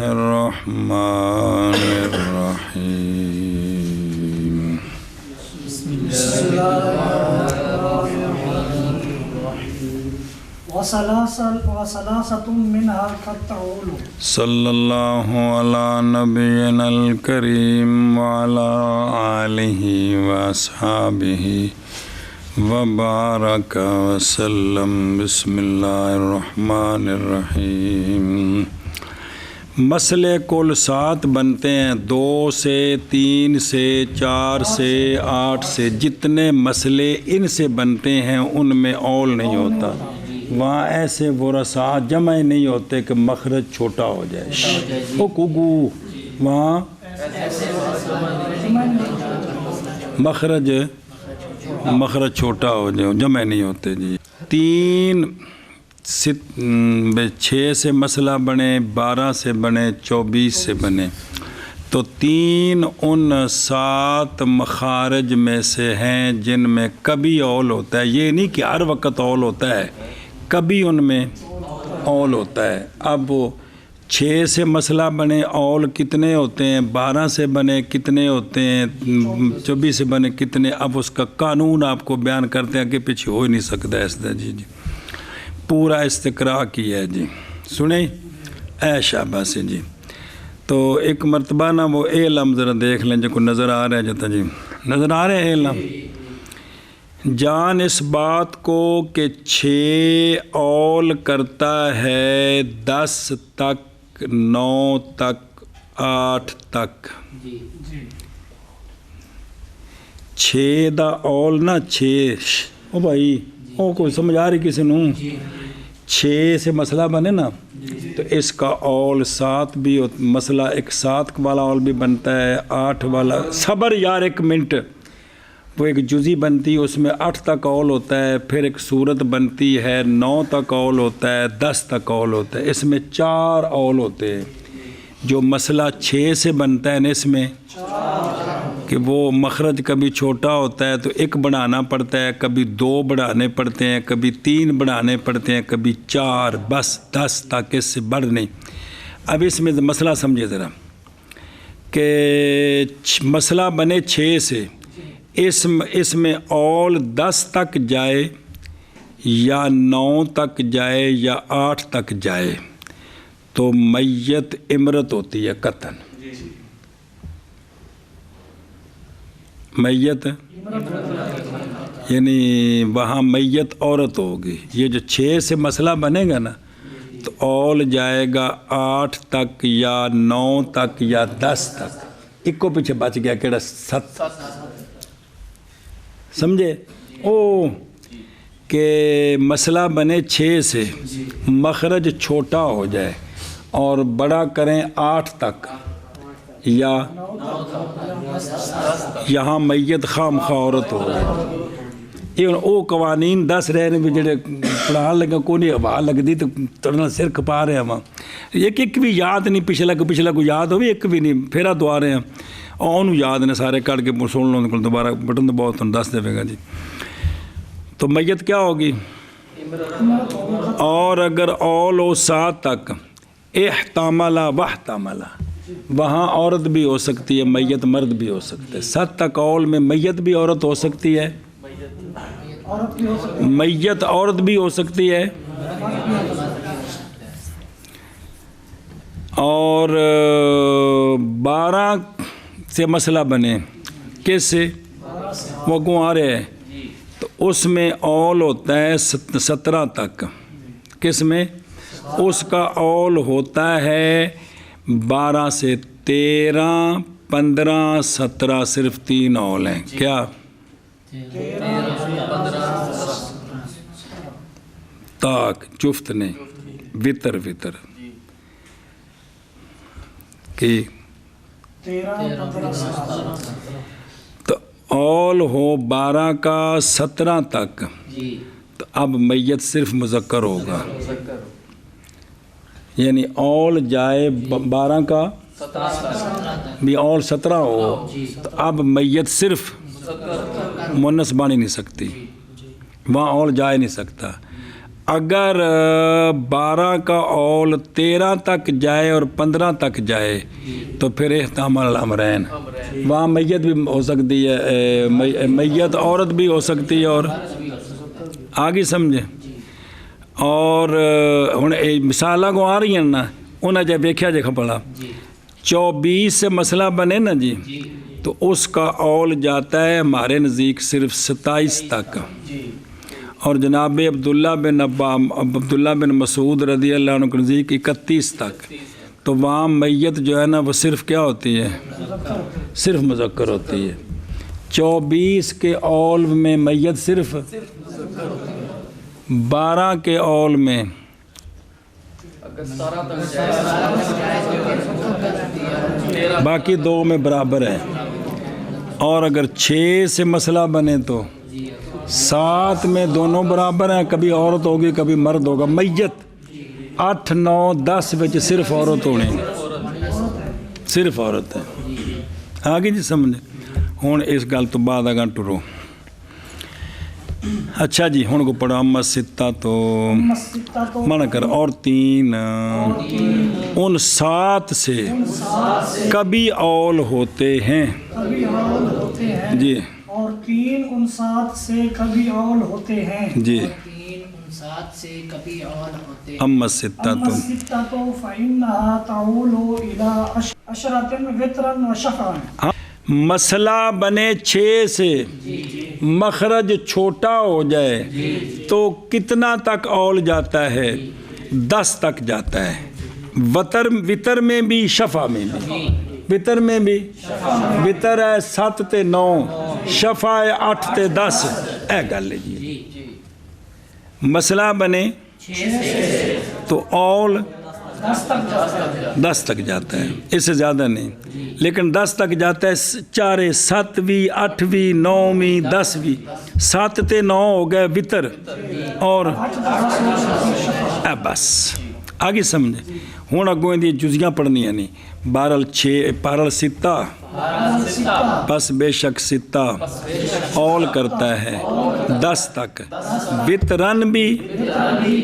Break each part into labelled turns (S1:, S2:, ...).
S1: الرحمن الرحیم
S2: وَثَلَاثَةٌ مِّنْهَا قَدْ تَعُولُ
S1: صلی اللہ علی نبینا الکریم وعلی آلہ واصحابہ وبارک وسلم بسم اللہ الرحمن الرحیم مسئلے کل 7 بنتے ہیں، 2 سے 3 سے 4 سے 8 سے جتنے مسئلے ان سے بنتے ہیں ان میں اول نہیں ہوتا، وہاں ایسے ورثاء جمع نہیں ہوتے کہ مخرج چھوٹا ہو جائے، او کوگو وہاں مخرج چھوٹا ہو جائے، جمع نہیں ہوتے جی۔ 6 سے مسئلہ بنے، 12 سے بنے، 24 سے بنے، تو 3 ان 7 مخارج میں سے ہیں جن میں کبھی اول ہوتا ہے، یہ نہیں کہ ہر وقت اول ہوتا ہے، کبھی ان میں اول ہوتا ہے۔ اب 6 سے مسئلہ بنے، اول کتنے ہوتے ہیں، 12 سے بنے کتنے ہوتے ہیں، 24 سے بنے کتنے، اب اس کا قانون آپ کو بیان کرتے ہیں کہ پیچھے ہو ہی نہیں سکتا ایسا جی پورا استقراء کیا ہے جی، سنیں اے شاباش سے جی۔ تو ایک مرتبہ نا وہ علم ذرا دیکھ لیں جو کو نظر آ رہا ہے جاتا جی، نظر آ رہے ہیں علم جان اس بات کو کہ 6 اول کرتا ہے 10 تک، 9 تک، 8 تک، 6 دا اول نا 6 او بھائی او کوئی سمجھ آ رہی کسی نوں، 6 سے مسئلہ بنے نا تو اس کا اول 7 بھی مسئلہ ایک 7 والا اول بھی بنتا ہے، 8 والا، صبر یار 1 منٹ، وہ ایک جزی بنتی ہے اس میں 8 تک اول ہوتا ہے، پھر ایک صورت بنتی ہے 9 تک اول ہوتا ہے، 10 تک اول ہوتا ہے، اس میں 4 اول ہوتے ہیں۔ جو مسئلہ 6 سے بنتا ہے نا اس میں کہ وہ مخرج کبھی چھوٹا ہوتا ہے تو 1 بڑھانا پڑتا ہے، کبھی 2 بڑھانے پڑتے ہیں، کبھی 3 بڑھانے پڑتے ہیں، کبھی 4، بس 10 تک، اس سے بڑھ نہیں۔ اب اس میں مسئلہ سمجھے ذرا کہ مسئلہ بنے 6 سے، اس میں اول 10 تک جائے یا 9 تک جائے یا 8 تک جائے تو میت امرت ہوتی ہے قطعاً، میت یعنی وہاں میت عورت ہوگی۔ یہ جو 6 سے مسئلہ بنے گا نا تو اول جائے گا 8 تک یا 9 تک یا 10 تک، ایک کو پیچھے بچ گیا کیڑا 7، سمجھے او کہ مسئلہ بنے 6 سے، مخرج چھوٹا ہو جائے اور بڑا کریں 8 تک یا یہاں میت خام خورت ہو گئی، یہ او قوانین 10 رہنے بھی جڑے پڑھا لگا کو نہیں ہوا لگ دی تو ترنا سر کھپا رہے ہیں، ایک بھی یاد نہیں، پچھلا کو یاد ہو بھی ایک بھی نہیں، پھیرا تو آ رہے ہیں اور انہوں یاد نے سارے کٹ کے سن لو دوبارہ بٹن تو بہت 10 دے گا جی۔ تو میت کیا ہوگی، اور اگر اول ہو 7 تک، احتملا واحتملا، وہاں عورت بھی ہو سکتی ہے، میت مرد بھی ہو سکتے ہے، 7 تک اول میں میت بھی عورت ہو سکتی ہے، میت عورت بھی ہو سکتی ہے، اور 12 سے مسئلہ بنے، کس سے وہ کو آ رہے ہیں تو اس میں اول ہوتا ہے 17 تک، کس میں اس کا اول ہوتا ہے 12 سے 13، 15، 17، صرف 3 اول ہیں، کیا تاک جفت نے وطر کی تو اول ہو 12 کا 17 تک تو اب میت صرف مذکر ہوگا، یعنی اول جائے 12 کا بھی اول 17 ہو تو اب میت صرف مونس بن ہی نہیں سکتی، وہاں اول جا ہی نہیں سکتا۔ اگر 12 کا اول 13 تک جائے اور 15 تک جائے تو پھر احتمال الامرین، وہاں میت بھی ہو سکتی ہے، میت عورت بھی ہو سکتی ہے، اور آگے سمجھے. اور ہن مثالاں کو آ رہی ہیں نا، انہیں جب دیکھا جے کھپڑا 24 سے مسئلہ بنے نا جی، تو اس کا اول جاتا ہے ہمارے نزدیک صرف 27 تک، اور جناب عبداللہ بن مسعود رضی اللہ عنہ کے نزدیک 31 تک. تو وہاں میت جو ہے نا وہ صرف کیا ہوتی ہے؟ صرف مذکر ہوتی ہے. 24 کے اول میں میت صرف، 12 کے اول میں باقی 2 میں برابر ہے. اور اگر 6 سے مسئلہ بنے تو 7 میں دونوں برابر ہیں، کبھی عورت ہوگی کبھی مرد ہوگا. میت 8 9 10 بچ صرف عورت ہونی، صرف عورت ہے. آگے جی سمجھے. ہوں اس گل تو بعد اگاں ٹرو. اچھا جی ہوں کو پڑھو. اما ستہ تو منع کر، اور 3 ان 7 سے کبھی اول ہوتے ہیں جی،
S2: اور 3 ان 7 سے کبھی اول ہوتے ہیں
S1: جی.
S3: 3 ان 7 سے کبھی اول ہوتے ہیں.
S1: اما ستہ تو
S2: فإنها تعول إلى عشرة وترا وشفعا.
S1: مسئلہ بنے 6 سے، مخرج چھوٹا ہو جائے تو کتنا تک اول جاتا ہے؟ 10 تک جاتا ہے. وتر میں بھی، شفع میں بھی. وتر میں بھی، وتر ہے 7 تے 9، شفع ہے 8 تے 10. اے گل ہے جی. مسئلہ بنے تو اول 10 تک جاتا ہے، اس سے زیادہ نہیں. لیکن 10 تک جاتا ہے. 4 7ویں 8ویں 9ویں 10ویں. 7 تے 9 ہو گئے وتر، اور بس آگے سمجھے. ہوں اگوں دی جزیاں پڑھنیاں نہیں. بہرحال 6 پارل 7 پس بے شک 7 اول کرتا ہے 10 تک، وترن بھی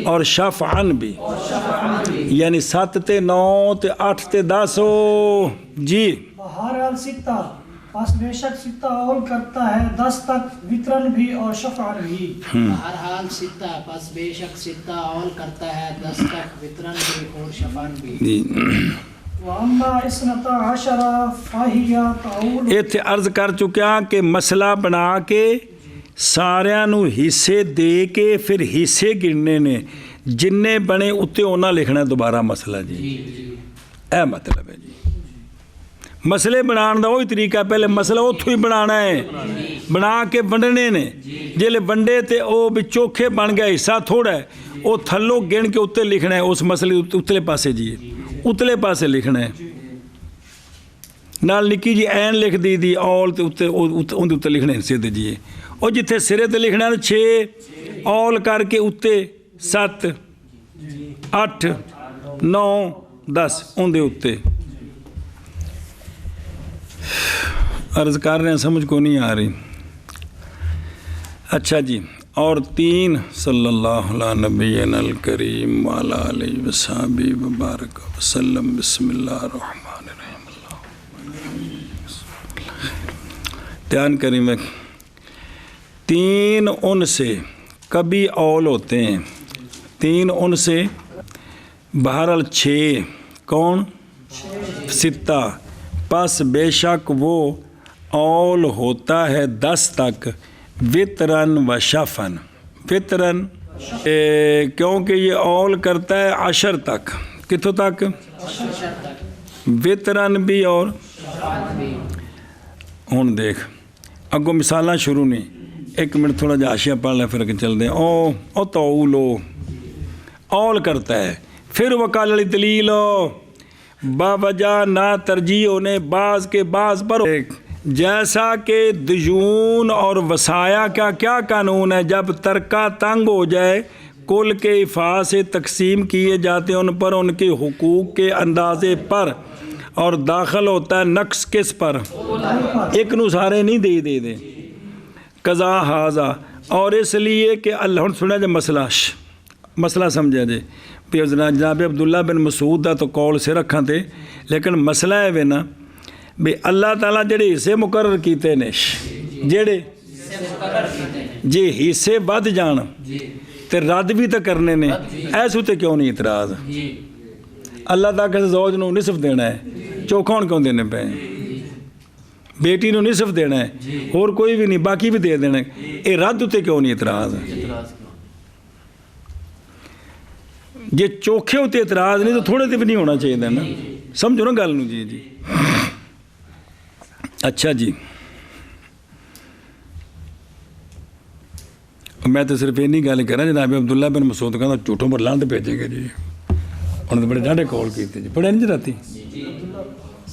S1: اور شفعن بھی. یعنی 7 تے 9 تے 8 تے 10 ہو جی.
S2: بہرحال 7 پس بے شک 7 اول کرتا ہے 10 تک، وترن بھی اور شفعن بھی.
S3: بہرحال 7 پس بے شک 7 اول کرتا ہے 10 تک، وترن بھی اور شفعن بھی.
S1: جی.
S2: وَأَمَّا اثْنَتَا عَشَرَ فَهِيَ تَعُولُ.
S1: ਇੱਥੇ ਅਰਜ਼ ਕਰ ਚੁੱਕਿਆ ਕਿ ਮਸਲਾ ਬਣਾ ਕੇ ਸਾਰਿਆਂ ਨੂੰ ਹਿੱਸੇ ਦੇ ਕੇ ਫਿਰ ਹਿੱਸੇ ਗਿਣਨੇ ਨੇ, ਜਿੰਨੇ ਬਣੇ ਉੱਤੇ ਉਹਨਾਂ ਲਿਖਣਾ ਦੁਬਾਰਾ ਮਸਲਾ ਜੀ. ਇਹ ਮਤਲਬ ਹੈ ਜੀ. ਮਸਲੇ ਬਣਾਉਣ ਦਾ ਉਹੀ ਤਰੀਕਾ, ਪਹਿਲੇ ਮਸਲਾ ਉੱਥੋਂ ਹੀ ਬਣਾਉਣਾ ਹੈ, ਬਣਾ ਕੇ ਵੰਡਣੇ ਨੇ. ਜਿਹੜੇ ਵੰਡੇ ਤੇ ਉਹ ਵੀ ਚੋਖੇ ਬਣ ਗਿਆ, ਹਿੱਸਾ ਥੋੜਾ ਹੈ, ਉਹ ਥੱਲੋਂ ਗਿਣ ਕੇ ਉੱਤੇ ਲਿਖਣਾ ਹੈ. ਉਸ ਮਸਲੇ ਉਤਲੇ ਪਾਸੇ ਜੀ, ਉਤਲੇ ਪਾਸੇ ਲਿਖਣਾ ਹੈ. ਨਾਲ ਨਿੱਕੀ ਜੀ ਐਨ ਲਿਖ ਦੀ ਔਲ ਤੇ ਉੱਤੇ ਉਹਦੇ ਉੱਤੇ ਲਿਖਣੇ ਸਿੱਧੇ ਜੀ. ਉਹ ਜਿੱਥੇ ਸਿਰੇ ਤੇ ਲਿਖਣਾ 6 ਔਲ ਕਰਕੇ ਉੱਤੇ 7 8 9 10 ਉਹਦੇ ਉੱਤੇ. عرض کر رہے ہیں، سمجھ کو نہیں آ رہی. اچھا جی. اور 3 صلی اللہ علیہ نبینا الکریم وعلی آلہ وصحبہ وبارک وسلم. بسم اللہ الرحمن الرحیم. دھیان کریں. میں 3 ان سے کبھی اول ہوتے ہیں. 3 ان سے بہرحال 6 کون؟ 7 پس بے شک وہ اول ہوتا ہے 10 تک، وترن و شفن. وترن کیونکہ یہ اول کرتا ہے 10 تک. کتوں تک؟ وترن بھی اور. ہوں دیکھ اگوں مثالاں شروع نہیں. 1 منٹ تھوڑا جہا حاشیہ پڑھ لیں پھر اگے چل دیں. او تولو اول کرتا ہے. پھر وکال علی دلیل باوجہ نہ ترجیح ہونے بعض کے بعض پر. جیسا کہ دیون اور وصایا کا کیا قانون ہے؟ جب ترکہ تنگ ہو جائے کل کے افعال سے تقسیم کیے جاتے ہیں ان پر ان کے حقوق کے اندازے پر، اور داخل ہوتا ہے نقص کس پر؟ ایک نو سارے نہیں دے قضا حاضہ. اور اس لیے کہ اللہ سنا جب مسئلہ ਮਸਲਾ ਸਮਝਿਆ ਜੇ ਵੀ ਜਨਾਬ ਅਬਦੁੱਲਾ ਬਿਨ ਮਸੂਦ ਦਾ ਤਾਂ ਕੌਲ ਸਿਰ ਅੱਖਾਂ ਤੇ, ਲੇਕਿਨ ਮਸਲਾ ਇਹ ਵੇ ਨਾ ਵੀ ਅੱਲਾਹ ਤਾਲਾ ਜਿਹੜੇ ਹਿੱਸੇ ਮੁਕਰਰ ਕੀਤੇ ਨੇ, ਜਿਹੜੇ ਜੇ ਹਿੱਸੇ ਵੱਧ ਜਾਣ ਤੇ ਰੱਦ ਵੀ ਤਾਂ ਕਰਨੇ ਨੇ, ਐਸ ਉਤੇ ਕਿਉਂ ਨਹੀਂ ਇਤਰਾਜ਼? ਅੱਲਾਹ ਤਾਂ ਕਿਸੇ ਜ਼ੌਜ ਨੂੰ ਨਿਸਫ ਦੇਣਾ ਹੈ, ਚੌਖਾਉਣ ਕਿਉਂ ਦੇਣੇ ਪਏ? ਬੇਟੀ ਨੂੰ ਨਿਸਫ ਦੇਣਾ ਹੈ, ਹੋਰ ਕੋਈ ਵੀ ਨਹੀਂ, ਬਾਕੀ ਵੀ ਦੇ ਦੇਣਾ, ਇਹ ਰੱਦ ਉਤੇ ਕਿਉਂ ਨਹੀਂ ਇਤਰਾਜ਼? ਜੇ ਚੋਖੇ ਉਤੇ ਇਤਰਾਜ਼ ਨਹੀਂ ਤਾਂ ਥੋੜੇ ਤੇ ਵੀ ਨਹੀਂ ਹੋਣਾ ਚਾਹੀਦਾ ਨਾ, ਸਮਝੋ ਨਾ ਗੱਲ ਨੂੰ। ਜੀ ਅੱਛਾ ਜੀ, ਮੈਂ ਤਾਂ ਸਿਰਫ ਇੰਨੀ ਗੱਲ ਕਰਾਂ, ਜਨਾਬ ਅਬਦੁੱਲਾ ਬਿਨ ਮਸੂਦ ਕਹਿੰਦਾ ਝੂਠੋਂ ਪਰ ਲਾਂਤ ਭੇਜੇਗੇ ਜੀ, ਉਹਨਾਂ ਨੇ ਬੜੇ ਡਾਢੇ ਕੌਲ ਕੀਤੇ ਜੀ, ਪੜ੍ਹਿਆ ਨਹੀਂ ਰਾਤੀ?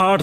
S1: 8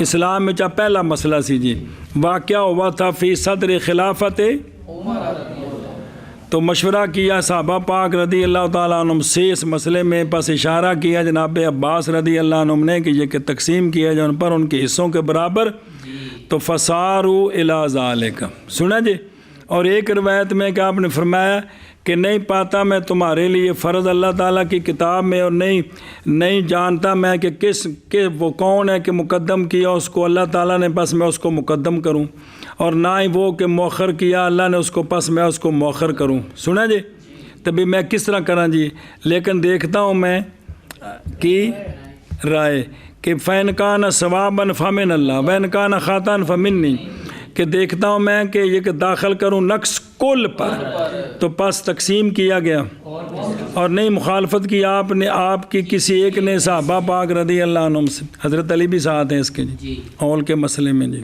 S1: اسلام میں پہلا مسئلہ سی جی واقعہ ہوا تھا فی صدر خلافت تو مشورہ کیا صحابہ پاک رضی اللہ تعالیٰ عنہ سے اس مسئلے میں پس اشارہ کیا جناب عباس رضی اللہ عنہ نے کہ یہ کہ تقسیم کیا جائے ان پر ان کے حصوں کے برابر تو فسارو الی ذالک سنا جی اور ایک روایت میں کہ آپ نے فرمایا کہ نہیں پاتا میں تمہارے لیے فرض اللہ تعالیٰ کی کتاب میں اور نہیں جانتا میں کہ وہ کون ہے کہ مقدم کیا اس کو اللہ تعالیٰ نے بس میں اس کو مقدم کروں اور نہ ہی وہ کہ مؤخر کیا اللہ نے اس کو پس میں اس کو مؤخر کروں سنا جی تبھی میں کس طرح کراں جی لیکن دیکھتا ہوں میں کی رائے کہ فَإِنْ كَانَ صَوَابًا فَمِنَ اللَّهِ وَإِنْ كَانَ خَطَأً فَمِنِّي کہ دیکھتا ہوں میں کہ یہ کہ داخل کروں نقص کل پر تو پس تقسیم کیا گیا اور نہیں مخالفت کی آپ نے آپ کی کسی ایک نے صحابہ پاک رضی اللہ عنہ سے حضرت علی بھی ساتھ ہیں اس کے جی اول کے مسئلے میں جی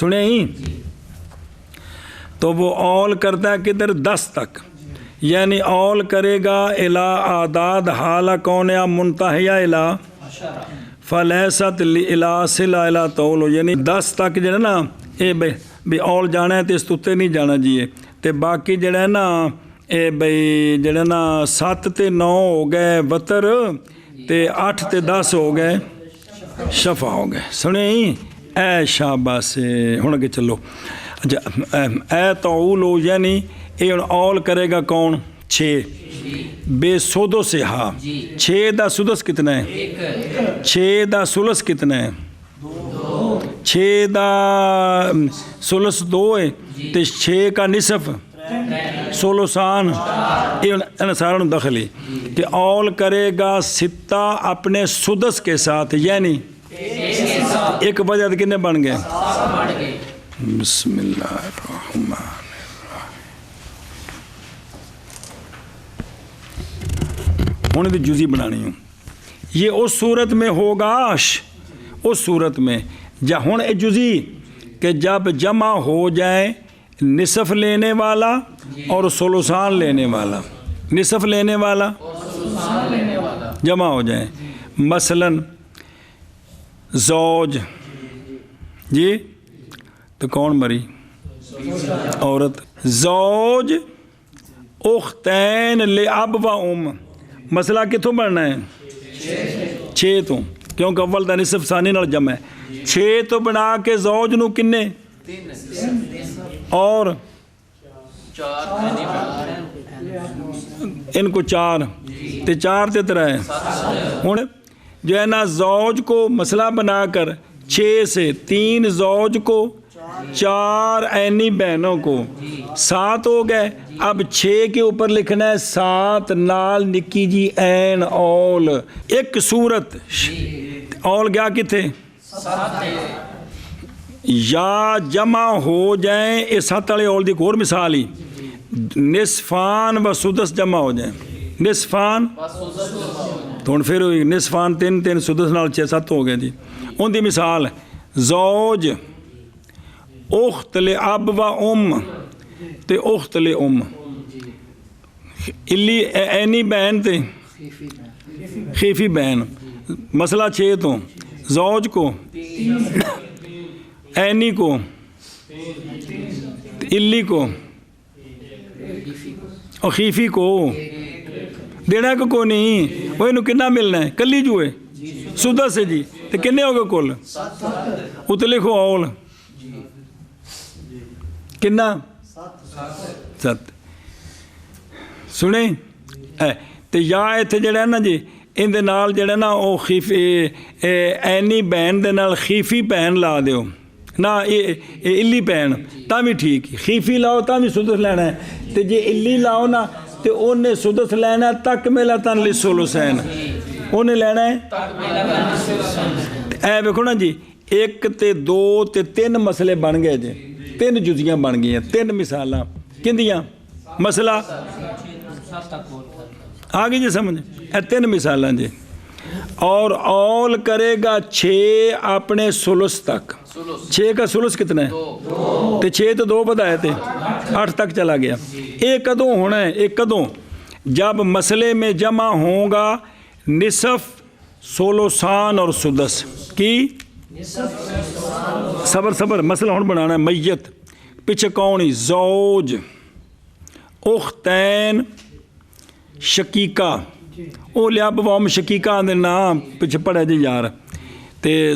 S1: سنیں ہی تو وہ اول کرتا ہے کدھر 10 تک یعنی اول کرے گا الی اعداد حالہ کون یا منتہیہ الی فلیست الی صلہ الی طول یعنی 10 تک جو ہے نا اے بھی اول جانا ہے تو اس تے نہیں جانا جی تے باقی جڑا ہے نا اے بھئی جڑا نا 7 تے 9 ہو گئے وتر تے 8 تے 10 ہو گئے شفع ہو گئے سنیں ہی اے شاباش ہن اگے چلو اے طول یعنی اے اول کرے گا کون 6 بے سودو سے ہاں 6 دا سدس کتنا ہے 6 دا سلس کتنا ہے 6 دا سلس 2 ہے تو 6 کا نصف سولوسان یہ سارا دخل ہے کہ اول کرے گا 6 اپنے سدس کے ساتھ یعنی ایک وجہ کتنے بن گئے بسم اللہ الرحمن ہونے تو جزی بنانی ہوں یہ اس صورت میں ہوگا اس صورت میں ہوں جزی کہ جب جمع ہو جائے نصف لینے والا اور سولوسان لینے والا نصف لینے والا جمع ہو جائے مثلا زوج جی تو کون مری عورت زوج اختین لاب و ام مسئلہ کتوں بننا ہے 6 تو کیونکہ اول دا نصف ثانی نال جمع ہے 6 تو بنا کے زوج نو کنے اور ان کو 4 تے 4 تے 3 ہوں جو ہے نا زوج کو مسئلہ بنا کر 6 سے 3 زوج کو 4 عینی بہنوں کو 7 ہو گئے اب 6 کے اوپر لکھنا ہے 7 نال نکی جی عین اول ایک صورت اول گیا کتنے یا جمع ہو جائیں اس 7 والے اول دی ایک اور مثال ہی نصفان و سدس جمع ہو جائیں نصفان تو پھر ہوئی نصفان 3 سدس نال 6 7 ہو گئے جی ان دی مثال زوج اخت لاب و ام تے اخت لام الی اینی بہن تے خیفی بہن مسئلہ 6 تو زوج کو اینی کو الی کو اور خیفی کو دینا کو نہیں وہ انہوں کنا ملنا ہے کلی جو ہے سدس سے جی تو کنے ہو گئے کل ات لکھو اول کنا 7 سنیں تو یا اتنے جڑا ہے نا جی ان دے نال جڑا نا او خیفی اینی بہن دے نال خیفی بہن لا دیو نہ الی بہن تا بھی ٹھیک خیفی لاؤ تا بھی سدس لینا ہے تو جی الی لاؤ نا تو انہیں سدس لینا ہے تکملتاً للثلثین انہیں لینا ہے اے دیکھو نا جی 1 تے 2 تے 3 مسئلے بن گئے جی 3 جزیاں بن گئی ہیں 3 مثالاں کندیاں مسئلہ آگے جی سمجھ اے 3 مثالاں جی اور اول کرے گا 6 اپنے سلس تک 6 کا سلس کتنا ہے تو 6 تو 2 بتائے تھے 8 تک چلا گیا ایک کدوں ہونا ہے ایک کدوں جب مسئلے میں جمع ہوگا نصف سولوسان اور سدس کی ਸਬਰ ਸਬਰ ਮਸਲਾ ਹੁਣ ਬਣਾਉਣਾ ਮਈਤ ਪਿੱਛੇ ਕੌਣ ਹੀ ਜ਼ੌਜ ਉਖਤੈਨ ਸ਼ਕੀਕਾ ਉਹ ਲਿਆ ਬਵਾਮ ਸ਼ਕੀਕਾ ਦੇ ਨਾਮ ਪਿੱਛੇ ਪੜਿਆ ਜੀ ਯਾਰ ਤੇ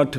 S1: 8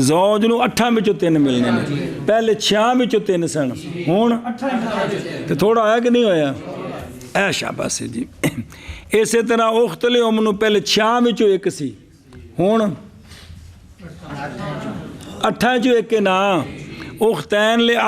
S1: ਜ਼ੌਜ ਨੂੰ 8 ਵਿੱਚੋਂ 3 ਮਿਲਣੇ ਨੇ ਪਹਿਲੇ 6 ਵਿੱਚੋਂ 3 ਸਨ ਹੁਣ ਤੇ ਥੋੜਾ ਹੋਇਆ ਕਿ ਨਹੀਂ ਹੋਇਆ ਐ ਸ਼ਾਬਾਸ਼ ਜੀ ਇਸੇ ਤਰ੍ਹਾਂ ਉਖਤਲੇ ਉਮ ਨੂੰ ਪਹਿਲੇ 6 ਵਿੱਚੋਂ 1 ਸੀ ਹੁਣ 8 ਚੋਂ 1 ਨਾ ਉਖਤੈਨ ਲੈ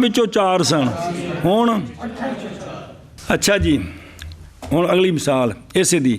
S1: ਵਿੱਚੋਂ 4 ਸਨ ਹੁਣ ਅੱਛਾ ਜੀ ਹੁਣ ਅਗਲੀ ਮਿਸਾਲ ਇਸੇ ਦੀ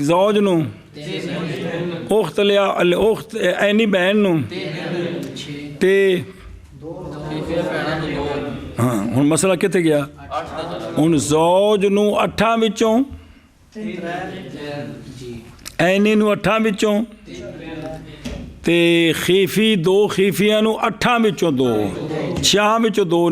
S1: ਜ਼ੌਜ ਨੂੰ ਉਖਤ ਲਿਆ ਉਖਤ ਐਨੀ ਬਹਿਨ ਨੂੰ ਤੇ ਹਾਂ ਹੁਣ ਮਸਲਾ ਕਿੱਥੇ ਗਿਆ ਹੁਣ ਜ਼ੌਜ ਨੂੰ 8 ਵਿੱਚੋਂ ਐਨੀ ਨੂੰ 8 ਵਿੱਚੋਂ ਤੇ ਖੀਫੀ 2 ਖੀਫੀਆਂ ਨੂੰ 8 ਵਿੱਚੋਂ 2 6 ਵਿੱਚੋਂ 2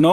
S1: 9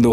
S1: 2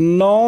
S1: 9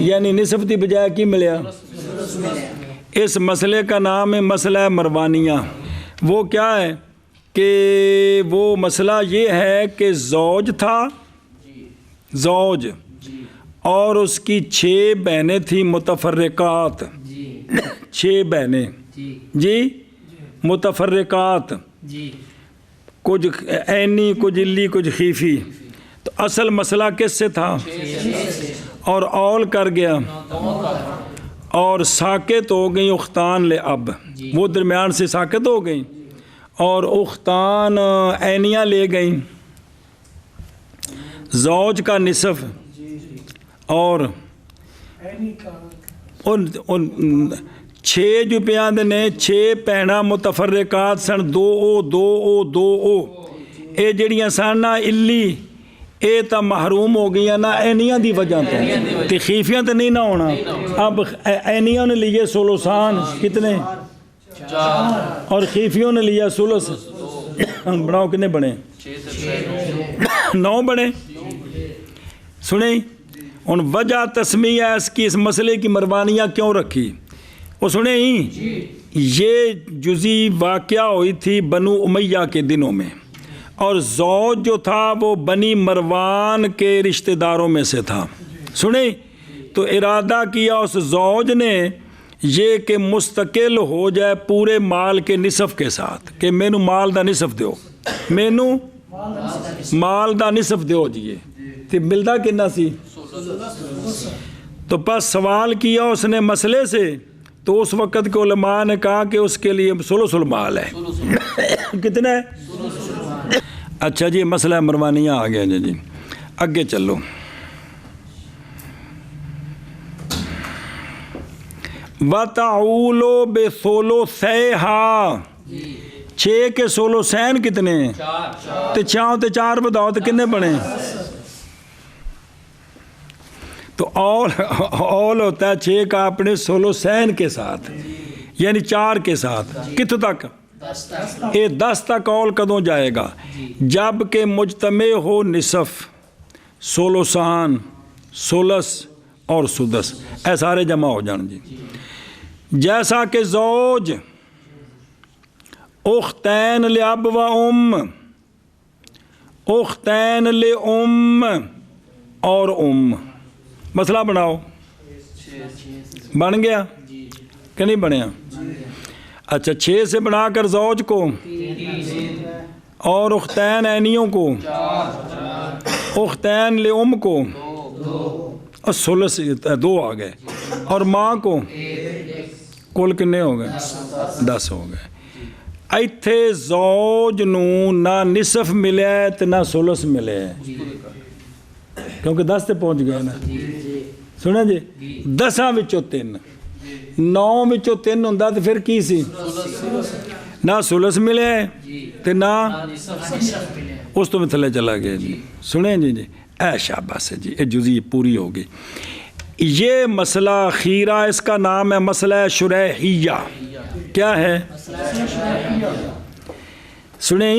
S1: یعنی نصف دی بجائے کی ملیا؟ اس مسئلے کا نام ہے مسئلہ مروانیہ۔ وہ کیا ہے کہ وہ مسئلہ یہ ہے کہ زوج تھا، زوج، اور اس کی 6 بہنیں تھیں متفرقات، 6 بہنیں جی متفرقات، کچھ عینی، کچھ علی، کچھ خیفی۔ تو اصل مسئلہ کس سے تھا؟ اور اول کر گیا اور ساکت ہو گئی اختان لے اب، وہ درمیان سے ساکت ہو گئیں اور اختان عینیاں لے گئیں، زوج کا نصف اور ان 6 جو پیاند نے 6 بہنا متفرقات سن، 2 او اے جڑیاں سن نا علی، اے تا محروم ہو گئی نا عینیاں دی وجہ تے خیفیاں تے نہیں نہ ہونا۔ اب عینیاں نے لیے سلوسان کتنے؟ 4، اور خیفیوں نے لیا سلس، بناؤ کتنے بنے؟ 9 بنے۔ سنیں ان وجہ تسمیہ اس کی، اس مسئلے کی مروانیہ کیوں رکھی؟ وہ سنیں یہ جزی واقعہ ہوئی تھی بنو امیہ کے دنوں میں، اور زوج جو تھا وہ بنی مروان کے رشتہ داروں میں سے تھا۔ سنیں تو ارادہ کیا اس زوج نے یہ کہ مستقل ہو جائے پورے مال کے نصف کے ساتھ، کہ مینو مال دا نصف دیو، مینو مال دا نصف دیو جیے، تو ملتا کنا سی؟ تو پس سوال کیا اس نے مسئلے سے، تو اس وقت کے علماء نے کہا کہ اس کے لیے ثلث المال ہے۔ کتنا ہے؟ اچھا جی، مسئلہ مروانیہ آ گیا جی، اگے چلو۔ وَتَعُولُ بِثُلُثَيْهَا، 6 کے ثلثین کتنے ہیں؟ 4 تے 4 بتاؤ تو کتنے بنے؟ تو اول ہوتا ہے 6 کا اپنے ثلثین کے ساتھ، یعنی 4 کے ساتھ، کتنے تک؟ 10 تک اول کدوں جائے گا؟ جب کہ مجتمع ہو نصف، ثلثان، ثلث اور سدس، اے سارے جمع ہو جان جی۔ جیسا کہ زوج اختین لاب و ام، اختین لام اور ام، مسئلہ بناؤ، بن گیا کہ نہیں بنیا؟ اچھا 6 سے بنا کر زوج کو اور اختین عینیوں کو، اختین لام کو، اور ثلث 2 آ گئے، اور ماں کو کل کنے ہو گئے؟ 10 ہو گئے۔ ایتھے زوج نو نہ نصف ملے ہے تو نہ ثلث ملے ہے، کیونکہ 10 تے پہنچ گئے نا۔ سنیں جی، 10 وچوں 3، 9 وچوں 3 ہوندا تو پھر کی سی؟ نہ ثلث ملے تو نہ اس تو میں تھلے چلا گیا جی۔ سنیں جی اے شاباش ہے جی، یہ جزی پوری ہوگی۔ یہ مسئلہ خیرہ، اس کا نام ہے مسئلہ شریحیہ۔ کیا ہے؟ سنیں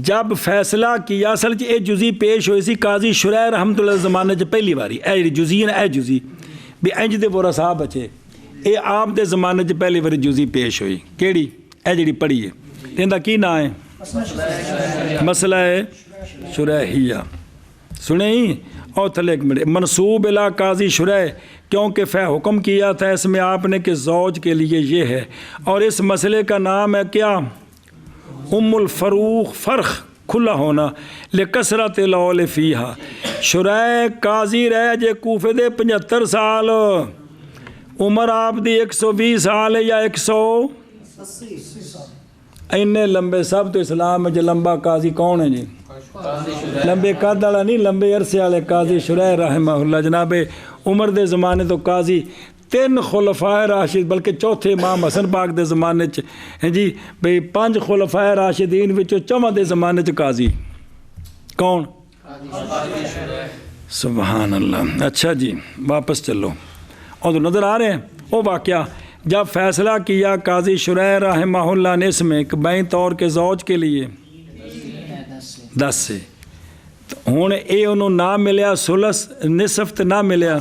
S1: جب فیصلہ کیا، اصل یہ جزی پیش ہوئی سی قاضی شریح رحمت اللہ زمانے چ پہلی باری، اے جزی اے جزی بھی انج دے ورثا بچے، اے آپ دے زمانے چ پہلی باری جزی پیش ہوئی۔ کیڑی؟ اے جڑی پڑھی ہے، ایندا کی نام ہے؟ مسئلہ شریحیہ۔ سنیں اور تھلے ایک منٹ، منصوب الی قاضی شریح، کیونکہ حکم کیا تھا اس میں آپ نے کہ زوج کے لیے یہ ہے، اور اس مسئلے کا نام ہے کیا؟ ام الفروخ، فرخ کھلا ہونا، لکثرت العول فیہا۔ شریح قاضی رہ جے کوفے دے 75 سال، عمر آپ دی 120 سال ہے یا 180، اینے لمبے سب تو اسلام میں جو لمبا قاضی کون ہے جی؟ لمبے قد والا نہیں، لمبے عرصے والے قاضی شریح رحمہ اللہ۔ جناب عمر دے زمانے تو قاضی 3 خلفائے راشد، بلکہ چوتھے امام حسن پاک دے زمانے چ جی بھئی 5 خلفائے راشدین وچوں 4 دے زمانے چ قاضی کون؟ سبحان اللہ۔ اچھا جی واپس چلو، اور نظر آ رہے ہیں وہ واقعہ جب فیصلہ کیا قاضی شریح رحمہ اللہ نے اس میں کہ بین طور کے زوج کے لیے 10 سے، تو ਹੁਣ ਇਹ ਉਹਨੂੰ ਨਾ ਮਿਲਿਆ ਸੁਲਸ ਨਿਸਫ ਤੇ ਨਾ ਮਿਲਿਆ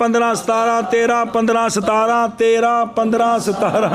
S1: 15 17 13 15 17 13 15 17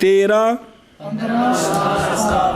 S1: 13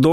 S1: 2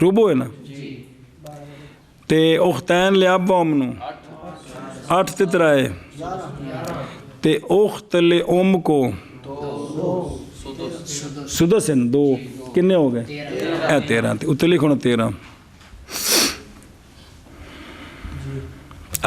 S1: ਰੂਬੋ ਹੈ ਨਾ ਤੇ ਉਖਤੈਨ ਲਿਆਬ ਵਾ ਉਮ ਨੂੰ 8 ਤੇ ਤਰਾਏ ਤੇ ਉਖਤ ਲੇ ਉਮ ਕੋ ਸੁਦਸ ਹਨ 2 ਕਿੰਨੇ ਹੋ ਗਏ ਇਹ 13 ਤੇ ਉੱਤੇ ਲਿਖੋ ਨਾ 13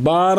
S1: 12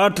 S1: 8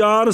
S1: 4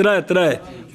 S1: 3